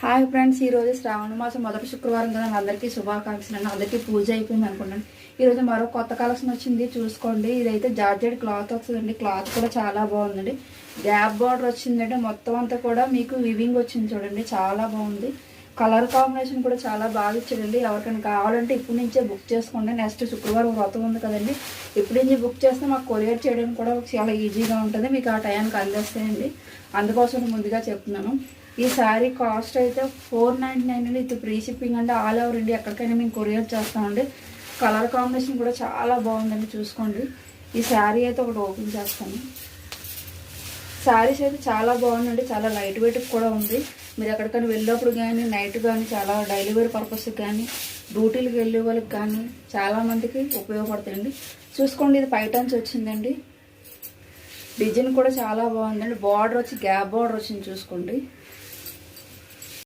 Hi friends, ఈరోజు శ్రావణ మాసం మొదటి శుక్రవారం కదా. అందరికీ శుభాకాంక్షలు అండి. అందరికీ పూజ అయిపోయింది అనుకుంటాను. ఈరోజు మరో కొత్త కలెక్షన్ వచ్చింది, చూసుకోండి. ఇదైతే జార్జెట్ క్లాత్ వస్తుందండి. క్లాత్ కూడా చాలా బాగుందండి. గ్యాప్ బార్డర్ వచ్చిందంటే మొత్తం అంతా కూడా మీకు వివింగ్ వచ్చింది చూడండి, చాలా బాగుంది. కలర్ కాంబినేషన్ కూడా చాలా బాగా ఇచ్చాడండి. ఎవరికైనా కావాలంటే ఇప్పటి నుంచే బుక్ చేసుకోండి. నెక్స్ట్ శుక్రవారం వ్రతం ఉంది కదండి, ఇప్పటి నుంచి బుక్ చేస్తే మాకు కొరియర్ చేయడానికి కూడా చాలా ఈజీగా ఉంటుంది. మీకు ఆ టైంకి అందేస్తాయండి. అందుకోసం ముందుగా చెప్తున్నాను. ఈ శారీ కాస్ట్ అయితే 499 అండి. ఇది ఫ్రీ షిప్పింగ్ అంటే ఆల్ ఓవర్ ఇండియా ఎక్కడికైనా మేము కొరియర్ చేస్తామండి. కలర్ కాంబినేషన్ కూడా చాలా బాగుందండి, చూసుకోండి. ఈ శారీ అయితే ఒకటి ఓపెన్ చేస్తాను. శారీస్ అయితే చాలా బాగుందండి, చాలా లైట్ వెయిట్ కూడా ఉంది. మీరు ఎక్కడికైనా వెళ్ళినప్పుడు కానీ నైట్ కానీ చాలా డైలీ వేర్ పర్పస్కి కానీ డ్యూటీలకు వెళ్ళే వాళ్ళకి కానీ చాలామందికి ఉపయోగపడుతుంది. చూసుకోండి, ఇది పైటాన్స్ వచ్చిందండి. డిజైన్ కూడా చాలా బాగుందండి. బార్డర్ వచ్చి గ్యాప్ బార్డర్ వచ్చింది, చూసుకోండి.